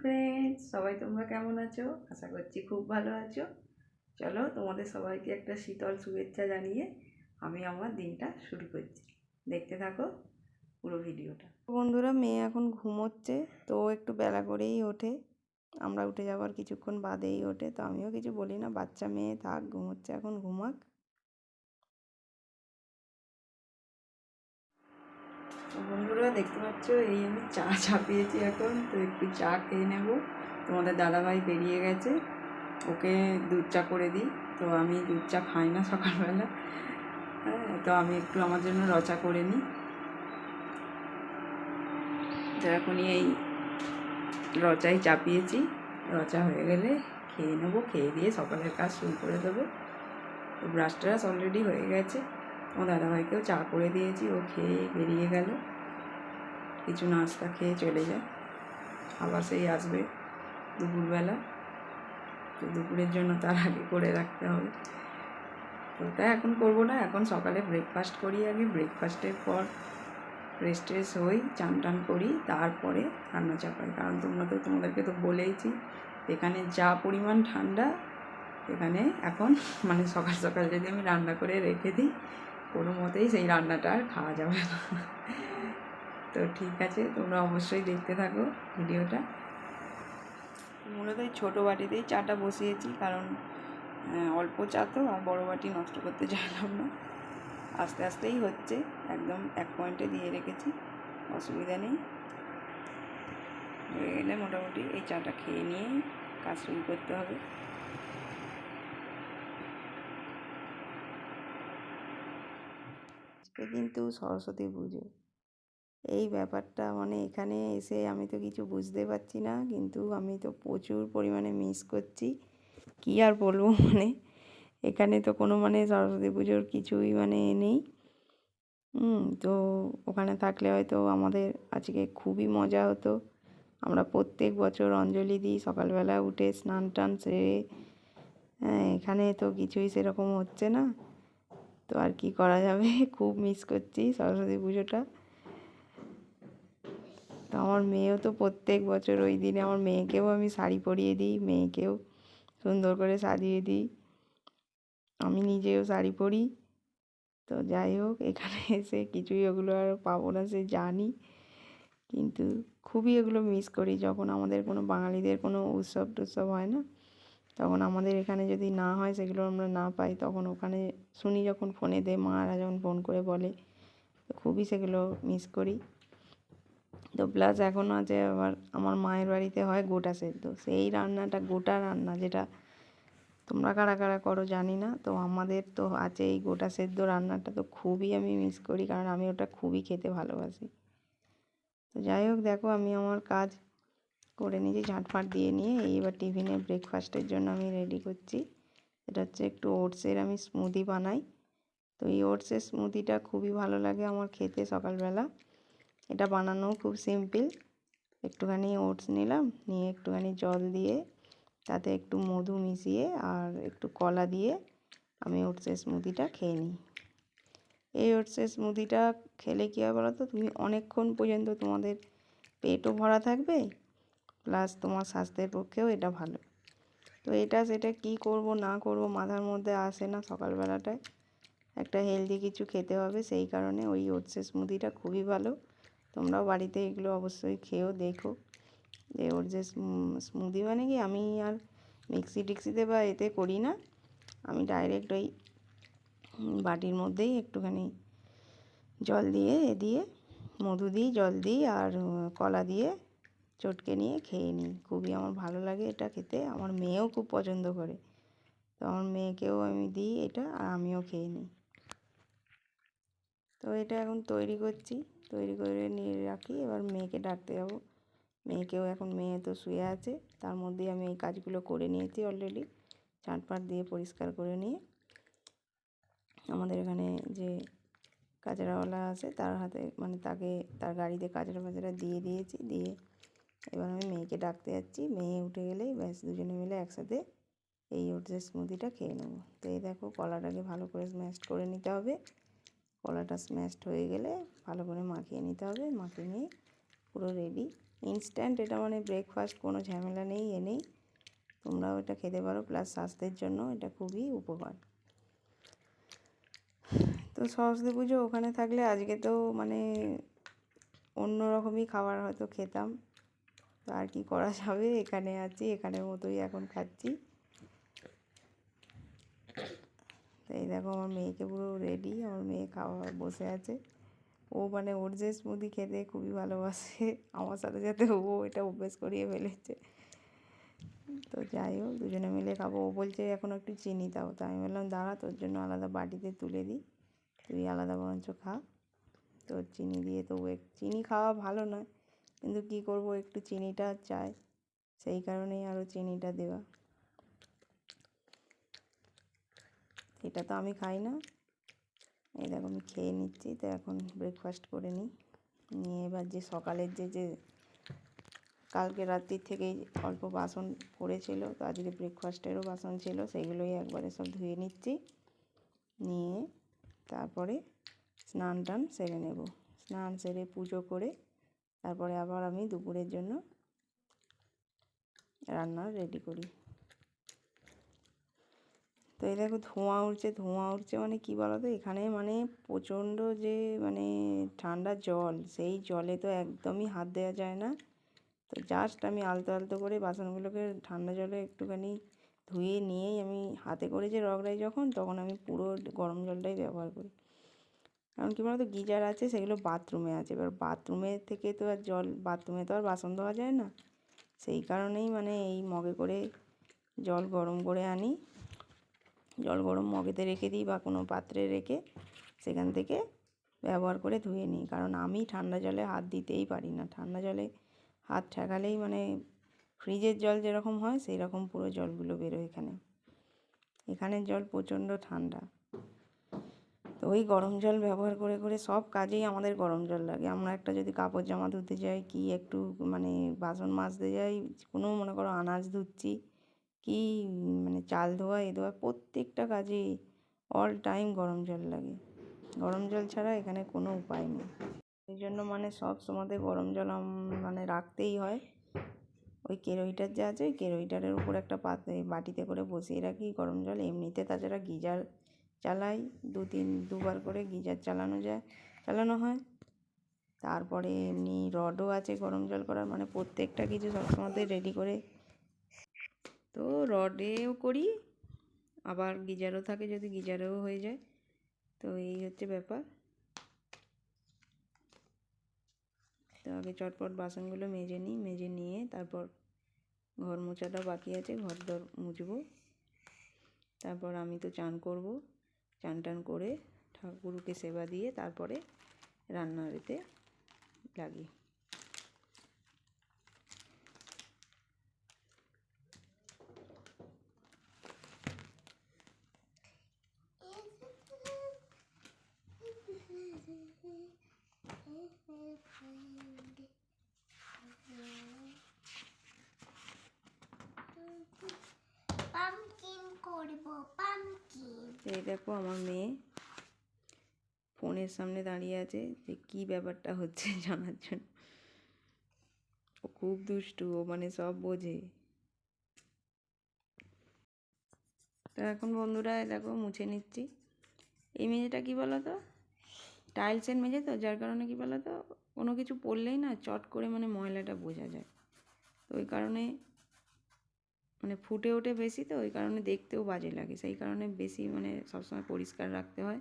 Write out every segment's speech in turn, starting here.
Friends, সবাই তোমরা কেমন আছো? আশা করছি খুব ভালো আছো। চলো তোমাদের সবাইকে একটা শীতল শুভেচ্ছা জানিয়ে আমি আমার দিনটা শুরু করছি। দেখতে থাকো পুরো ভিডিওটা। বন্ধুরা, মেয়ে এখন ঘুমোচ্ছে, তো একটু বেলা করেই ওঠে। আমরা উঠে যাওয়ার কিছুক্ষণ বাদেই ওঠে, তো আমিও কিছু বলি না, বাচ্চা মেয়ে থাক, ঘুমোচ্ছে এখন, ঘুমাক। বন্ধুরা দেখতে পাচ্ছ, এই আমি চা চাপিয়েছি এখন, তো একটু চা খেয়ে নেব। তোমাদের দাদাভাই বেরিয়ে গেছে, ওকে দুধ চা করে দিই। তো আমি দুধ চা খাই না সকালবেলা, হ্যাঁ, তো আমি একটু আমার জন্য রচা করে নিই। তো এখনই এই রচাই চাপিয়েছি, রচা হয়ে গেলে খেয়ে নেবো, খেয়ে দিয়ে সকালের কাজ শুরু করে দেবো। তো ব্রাশ ট্রাশ অলরেডি হয়ে গেছে, আমার দাদাভাইকেও চা করে দিয়েছি, ও খেয়ে বেরিয়ে গেল, কিছু নাস্তা খেয়ে চলে যায়, আবার সেই আসবে দুপুরবেলা। তো দুপুরের জন্য তার আগে করে রাখতে হবে। তো ওটা এখন করবো না, এখন সকালে ব্রেকফাস্ট করি আগে, ব্রেকফাস্টের পর ফ্রেশ ট্রেশ হই, চান টান করি, তারপরে রান্না চাপাই। কারণ তোমাদেরকে তো বলেইছি, এখানে যা পরিমাণ ঠান্ডা, এখানে এখন মানে সকাল সকাল যদি আমি রান্না করে রেখে দিই, কোনো মতেই সেই রান্নাটা আর খাওয়া যাবে না। তো ঠিক আছে, তোমরা অবশ্যই দেখতে থাকো ভিডিওটা। মূলত এই ছোটো বাটিতেই চাটা বসিয়েছি, কারণ অল্প চা তো, আর বড়ো বাটি নষ্ট করতে চাইলাম না। আস্তে আস্তেই হচ্ছে, একদম এক পয়েন্টে দিয়ে রেখেছি, অসুবিধা নেই। হয়ে গেলে মোটামুটি এই চাটা খেয়ে নিয়েই কাজ শুরু করতে হবে। আজকে কিন্তু সরস্বতী পুজো, এই ব্যাপারটা মানে এখানে এসে আমি তো কিছু বুঝতে পারছি না, কিন্তু আমি তো প্রচুর পরিমাণে মিস করছি। কী আর বলবো, মানে এখানে তো কোনো মানে সরস্বতী পুজোর কিছুই মানে নেই। তো ওখানে থাকলে হয়তো আমাদের আজকে খুবই মজা হতো। আমরা প্রত্যেক বছর অঞ্জলি দিই সকালবেলা উঠে, স্নান টান সেরে। হ্যাঁ, এখানে তো কিছুই সেরকম হচ্ছে না, তো আর কি করা যাবে। খুব মিস করছি সরস্বতী পুজোটা। তো আমার মেয়েও তো প্রত্যেক বছর ওই দিনে আমার মেয়েকেও আমি শাড়ি পরিয়ে দিই, মেয়েকেও সুন্দর করে সাজিয়ে দিই, আমি নিজেও শাড়ি পরি। তো যাই হোক, এখানে এসে কিছুই ওগুলো আর পাবো না সে জানি, কিন্তু খুবই এগুলো মিস করি। যখন আমাদের কোনো বাঙালিদের কোনো উৎসব টুৎসব হয় না, তখন আমাদের এখানে যদি না হয়, সেগুলো আমরা না পাই, তখন ওখানে শুনি যখন ফোনেতে, মারা যখন ফোন করে বলে, তো খুবই সেগুলো মিস করি। তো প্লাস এখনও আছে আবার আমার মায়ের বাড়িতে হয় গোটা সেদ্ধ, সেই রান্নাটা গোটা রান্না, যেটা তোমরা কারা কারা করো জানি না, তো আমাদের তো আছে এই গোটা সেদ্ধ রান্নাটা, তো খুবই আমি মিস করি, কারণ আমি ওটা খুবই খেতে ভালোবাসি। তো যাই হোক, দেখো আমি আমার কাজ করে নিয়েছি, ঝাঁটফাট দিয়ে নিয়ে এইবার টিফিনে ব্রেকফাস্টের জন্য আমি রেডি করছি। এটা হচ্ছে একটু ওটসের আমি স্মুদি বানাই। তো এই ওটসের স্মুদিটা খুবই ভালো লাগে আমার খেতে সকালবেলা। এটা বানানোও খুব সিম্পল। একটুখানি ওটস নিলাম, নিয়ে একটুখানি জল দিয়ে, তাতে একটু মধু মিশিয়ে আর একটু কলা দিয়ে আমি ওটসের স্মুদিটা খেয়ে নিই। এই ওটসের স্মুদিটা খেলে কী হয় বলো তো, তুমি অনেকক্ষণ পর্যন্ত তোমাদের পেটও ভরা থাকবে, প্লাস তোমার স্বাস্থ্যের পক্ষেও এটা ভালো। তো এটা সেটা কী করব না করব মাথার মধ্যে আসে না, সকালবেলাটায় একটা হেলদি কিছু খেতে হবে, সেই কারণে ওই ওটসের স্মুদিটা খুবই ভালো। তোমরাও বাড়িতে এগুলো অবশ্যই খেয়েও দেখো। যে ওটসের স্মুদি মানে কি, আমি আর মিক্সি টিক্সিতে বা এতে করি না, আমি ডাইরেক্ট ওই বাটির মধ্যেই একটুখানি জল দিয়ে মধু দিই, জল দিই আর কলা দিয়ে চটকে নিয়ে খেয়ে নিই। খুবই আমার ভালো লাগে এটা খেতে, আমার মেয়েও খুব পছন্দ করে, তো আমার মেয়েকেও আমি দিই এটা, আর আমিও খেয়ে নিই। তো এটা এখন তৈরি করছি, তৈরি করে নিয়ে রাখি, এবার মেয়েকে ডাকতে যাবো। মেয়েকেও এখন, মেয়ে তো শুয়ে আছে, তার মধ্যেই আমি এই কাজগুলো করে নিয়েছি অলরেডি, ঝাঁটপাট দিয়ে পরিষ্কার করে নিয়ে আমাদের এখানে যে কাচড়াওয়ালা আছে তার হাতে, মানে তাকে তার গাড়িতে কাচড়া ফাচড়া দিয়ে দিয়েছি, দিয়ে এবার আমি মেয়েকে ডাকতে যাচ্ছি। মেয়ে উঠে গেলেই ব্যাস দুজনে মিলে একসাথে এই ওটসের স্মুদিটা খেয়ে নেবো। তো এই দেখো, কলাটাকে ভালো করে স্ম্যাশড করে নিতে হবে। কলাটা স্ম্যাশড হয়ে গেলে ভালো করে মাখিয়ে নিতে হবে, মাখিয়ে নিয়ে পুরো রেডি ইনস্ট্যান্ট, এটা মানে ব্রেকফাস্ট, কোনো ঝামেলা নেই, নেই। তোমরাও এটা খেতে পারো, প্লাস স্বাস্থ্যের জন্য এটা খুবই উপকার। তো সরস্বতী পুজো ওখানে থাকলে আজকে তো মানে অন্য রকমই খাবার হয়তো খেতাম, তো আর কি করা যাবে, এখানে আছি, এখানের মতোই এখন খাচ্ছি। তো এই দেখো আমার মেয়েকে পুরো রেডি, আমার মেয়ে খাওয়া বসে আছে। ও মানে ওর যে স্মুদি খেতে খুবই ভালোবাসে, আমার সাথে সাথে ও এটা অভ্যেস করিয়ে ফেলেছে। তো যাই হোক, দুজনে মিলে খাবো। ও বলছে এখন একটু চিনি দাও, তো আমি বললাম দাঁড়া, তোর জন্য আলাদা বাটিতে তুলে দিই, তুই আলাদা বরঞ্চ খা। তো চিনি দিয়ে, তো চিনি খাওয়া ভালো নয়, কিন্তু কী করবো, একটু চিনিটা চাই, সেই কারণেই আরও চিনিটা দেওয়া। এটা তো আমি খাই না। এই দেখো আমি খেয়ে নিচ্ছি। তো এখন ব্রেকফাস্ট করে নিই, নিয়ে এবার যে সকালের যে কালকে রাত্রির থেকেই অল্প বাসন পড়েছিল, তো আজকে ব্রেকফাস্টেরও বাসন ছিল, সেগুলোই একবারে সব ধুয়ে নিচ্ছি। নিয়ে তারপরে স্নান টান সেরে নেব। স্নান সেরে পুজো করে তারপরে আবার আমি দুপুরের জন্য রান্না রেডি করি। তো এই দেখো ধোঁয়া উঠছে, ধোঁয়া উঠছে মানে কী বলো তো, এখানে মানে প্রচণ্ড যে মানে ঠান্ডা জল, সেই জলে তো একদমই হাত দেওয়া যায় না। তো জাস্ট আমি আলতো আলতো করে বাসনগুলোকে ঠান্ডা জলে একটুখানি ধুয়ে নিয়েই আমি হাতে করে যে রগড়াই যখন, তখন আমি পুরো গরম জলটাই ব্যবহার করি। কারণ কী বলতো, গিজার আছে, সেগুলো বাথরুমে আছে, এবার বাথরুমের থেকে তো আর জল, বাথরুমে তো আর বাসন ধোয়া যায় না, সেই কারণেই মানে এই মগে করে জল গরম করে আনি, জল গরম মগেতে রেখে দিই বা কোনো পাত্রে রেখে সেখান থেকে ব্যবহার করে ধুয়ে নিই। কারণ আমি ঠান্ডা জলে হাত দিতেই পারি না, ঠান্ডা জলে হাত ঠেকালেই মানে ফ্রিজের জল যেরকম হয় সেই রকম পুরো জলগুলো বেরোয় এখানে। এখানের জল প্রচণ্ড ঠান্ডা। তো ওই গরম জল ব্যবহার করে করে সব কাজেই আমাদের গরম জল লাগে। আমরা একটা যদি কাপড় জামা ধুতে যাই, কি একটু মানে বাসন মাজতে যাই, কোনো মনে করো আনাজ ধুচ্ছি, কি মানে চাল ধোয়া, এ ধোয়া, প্রত্যেকটা কাজেই অল টাইম গরম জল লাগে। গরম জল ছাড়া এখানে কোনো উপায় নেই। এই জন্য মানে সব সময়তে গরম জল মানে রাখতেই হয়। ওই কেরোহিটার যে আছে, ওই কেরোহিটারের উপর একটা পাত্রে বাটিতে করে বসিয়ে রাখি গরম জল। এমনিতে তাছাড়া গিজার চালাই, দুবার করে গিজার চালানো হয়। তারপরে এমনি রডও আছে গরম জল করার, মানে প্রত্যেকটা কিছু সবসময়তে রেডি করে। তো রডেও করি, আবার গিজারও থাকে, যদি গিজারেও হয়ে যায়। তো এই হচ্ছে ব্যাপার। তো আগে চটপট বাসনগুলো মেজে নিই, মেজে নিয়ে তারপর ঘর মোছাটা বাকি আছে, ঘর দর মুছবো। তারপর আমি তো চান করব, চান টান করে ঠাকুরকে সেবা দিয়ে তারপরে রান্নাতে লাগি। এই দেখো আমার মেয়ে ফোনের সামনে দাঁড়িয়ে আছে, যে কী ব্যাপারটা হচ্ছে জানার জন্য। ও খুব দুষ্টু, ও মানে সব বোঝে। তো এখন বন্ধুরা দেখো মুছে নিচ্ছি। এই মেঝেটা কী বলো তো, টাইলসের মেঝে, তো যার কারণে কী বলো তো, কোনো কিছু পড়লেই না চট করে মানে ময়লাটা বোঝা যায়। তো ওই কারণে মানে ফুটে ওঠে বেশি, তো ওই কারণে দেখতেও বাজে লাগে, সেই কারণে বেশি মানে সবসময় পরিষ্কার রাখতে হয়।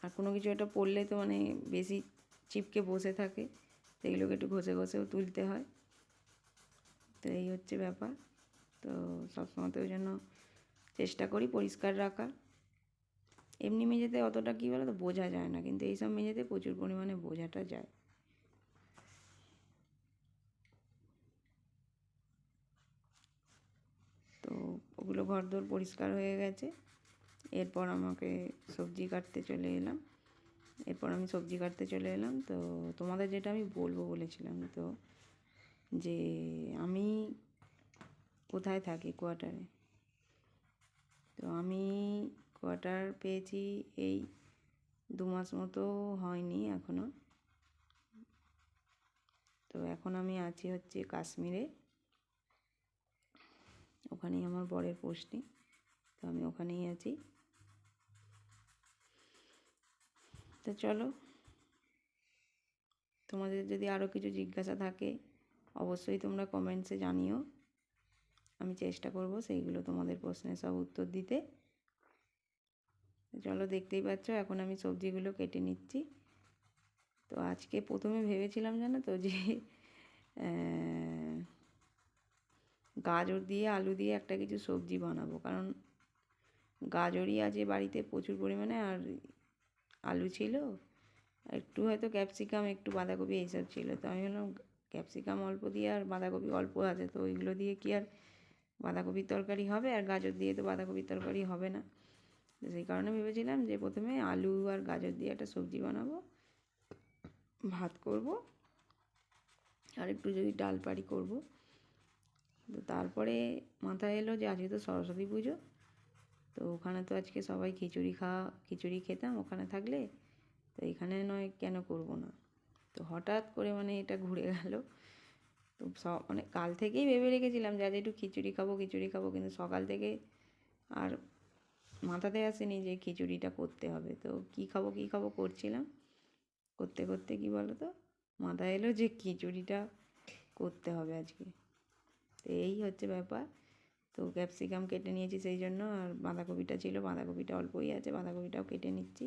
আর কোনো কিছু একটা পড়লে তো মানে বেশি চিপকে বসে থাকে, সেগুলোকে একটু ঘষে ঘষেও তুলতে হয়। তো এই হচ্ছে ব্যাপার। তো সবসময় তো ওই জন্য চেষ্টা করি পরিষ্কার রাখার। এমনি মেঝেতে অতটা কী বলো তো বোঝা যায় না, কিন্তু এইসব মেঝেতে প্রচুর পরিমাণে বোঝাটা যায়। তো ওগুলো ঘরদোর পরিষ্কার হয়ে গেছে। এরপর আমাকে সবজি কাটতে চলে এলাম। তো তোমাদের যেটা আমি বলবো বলেছিলাম, তো যে আমি কোথায় থাকি, কোয়ার্টারে। তো আমি কোয়ার্টার পেয়েছি এই 2 মাস মতো হয়নি এখনও। তো এখন আমি আছি হচ্ছে কাশ্মীরে, ওখানেই আমার বরের পোস্টিং, তো আমি ওখানেই আছি। তো চলো, তোমাদের যদি আরও কিছু জিজ্ঞাসা থাকে অবশ্যই তোমরা কমেন্টসে জানিও, আমি চেষ্টা করব সেইগুলো তোমাদের প্রশ্নের সব উত্তর দিতে। চলো, দেখতেই পাচ্ছ এখন আমি সবজিগুলো কেটে নিচ্ছি। তো আজকে প্রথমে ভেবেছিলাম জানো তো যে গাজর দিয়ে আলু দিয়ে একটা কিছু সবজি বানাবো, কারণ গাজরই আছে বাড়িতে প্রচুর পরিমাণে, আর আলু ছিল, একটু হয়তো ক্যাপসিকাম, একটু বাঁধাকপি এইসব ছিল। তো আমি বললাম ক্যাপসিকাম অল্প দিয়ে আর বাঁধাকপি অল্প আছে, তো ওইগুলো দিয়ে কি আর বাঁধাকপির তরকারি হবে, আর গাজর দিয়ে তো বাঁধাকপির তরকারি হবে না। তো সেই কারণে ভেবেছিলাম যে প্রথমে আলু আর গাজর দিয়ে একটা সবজি বানাবো, ভাত করব, আর একটু যদি ডাল পারি করবো। তো তারপরে মাথায় এলো যে আজকে তো সরস্বতী পুজো, তো ওখানে তো আজকে সবাই খিচুড়ি খেতাম ওখানে থাকলে, তো এখানে নয় কেন করব না। তো হঠাৎ করে মানে এটা ঘুরে গেল। তো মানে কাল থেকেই ভেবে রেখেছিলাম যে আজ একটু খিচুড়ি খাবো, কিন্তু সকাল থেকে আর মাথাতে আসেনি যে খিচুড়িটা করতে হবে। তো কী খাবো করছিলাম, করতে করতে কী বলো তো মাথায় এলো যে খিচুড়িটা করতে হবে আজকে। তো এই হচ্ছে ব্যাপার। তো ক্যাপসিকাম কেটে নিয়েছি সেই জন্য, আর বাঁধাকপিটা ছিল, বাঁধাকপিটা অল্পই আছে, বাঁধাকপিটাও কেটে নিচ্ছি,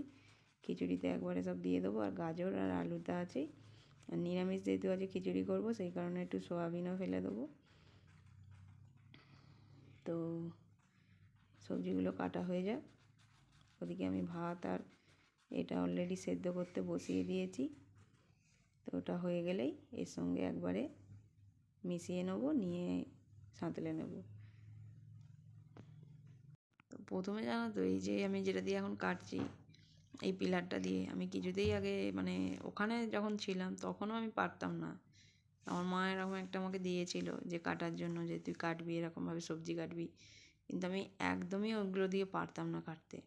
খিচুড়িতে একবারে সব দিয়ে দেবো। আর গাজর আর আলুটা আছেই, আর নিরামিষ যেহেতু আছে খিচুড়ি করবো সেই কারণে একটু সয়াবিনও ফেলে দেবো। তো সবজিগুলো কাটা হয়ে যাক, ওদিকে আমি ভাত আর এটা অলরেডি সেদ্ধ করতে বসিয়ে দিয়েছি। তো ওটা হয়ে গেলেই এর সঙ্গে একবারে মিশিয়ে নেবো, নিয়ে সাঁতলে নেব। তো প্রথমে জানো তো এই যে আমি যেটা দিয়ে এখন কাটছি, এই পিলারটা দিয়ে আমি কিছুতেই আগে মানে ওখানে যখন ছিলাম তখনও আমি পারতাম না। আমার মা এরকম একটা আমাকে দিয়েছিল যে কাটার জন্য, যে তুই কাটবি এরকমভাবে সবজি কাটবি, কিন্তু আমি একদমই ওগুলো দিয়ে পারতাম না কাটতে।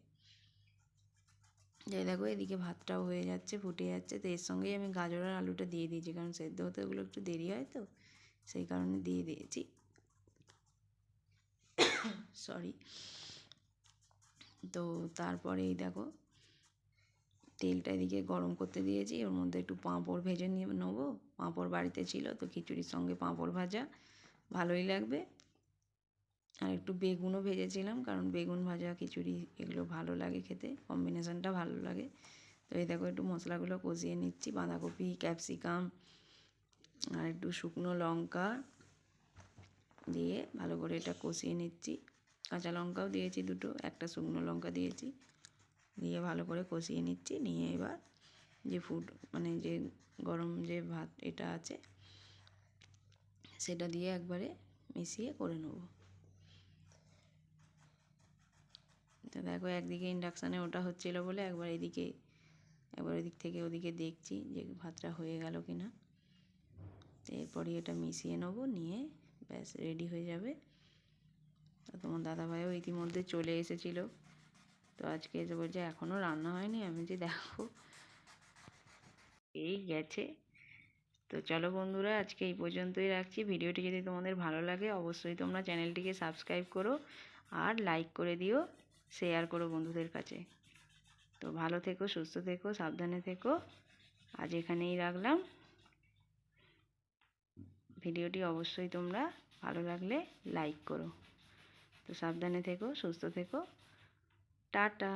যাই দেখো এদিকে ভাতটাও হয়ে যাচ্ছে, ফুটে যাচ্ছে। তো এর সঙ্গেই আমি গাজর আর আলুটা দিয়ে দিয়েছি, কারণ সেদ্ধ হতে ওগুলো একটু দেরি হয়, তো সেই কারণে দিয়ে দিয়েছি। সরি। তো তারপরে এই দেখো তেলটা এদিকে গরম করতে দিয়েছি, ওর মধ্যে একটু পাঁপড় ভেজে নিয়ে নেবো। পাঁপড় বাড়িতে ছিল, তো খিচুড়ির সঙ্গে পাঁপড় ভাজা ভালোই লাগবে। আর একটু বেগুনও ভেজেছিলাম, কারণ বেগুন ভাজা খিচুড়ি এগুলো ভালো লাগে খেতে, কম্বিনেশানটা ভালো লাগে। তো এই দেখো একটু মশলাগুলো কষিয়ে নিচ্ছি, বাঁধাকপি, ক্যাপসিকাম আর একটু শুকনো লঙ্কা দিয়ে ভালো করে এটা কষিয়ে নিচ্ছি। কাঁচা লঙ্কাও দিয়েছি দুটো, একটা শুকনো লঙ্কা দিয়েছি, দিয়ে ভালো করে কষিয়ে নিচ্ছি। নিয়ে এবার যে মানে যে গরম যে ভাত এটা আছে সেটা দিয়ে একবারে মিশিয়ে করে নেব। তো দেখো একদিকে ইন্ডাকশানে ওটা হচ্ছিল বলে একবার এদিক থেকে ওদিকে দেখছি যে ভাতটা হয়ে গেল কি না। এরপরই এটা মিশিয়ে নেব, নিয়ে ব্যাস রেডি হয়ে যাবে। তো তোমার দাদাভাইও ইতিমধ্যে চলে এসেছিলো, তো আজকে এসে বলছে এখনও রান্না হয়নি। আমি যে দেখো এই গেছে। তো চলো বন্ধুরা, আজকে এই পর্যন্তই রাখছি। ভিডিওটি যদি তোমাদের ভালো লাগে অবশ্যই তোমরা চ্যানেলটিকে সাবস্ক্রাইব করো আর লাইক করে দিও, শেয়ার করো বন্ধুদের কাছে। তো ভালো থেকো, সুস্থ থেকো, সাবধানে থেকো। আজ এখানেই রাখলাম। ভিডিওটি অবশ্যই তোমরা ভালো লাগলে লাইক করো। তো সাবধানে থেকো, সুস্থ থেকো, টাটা।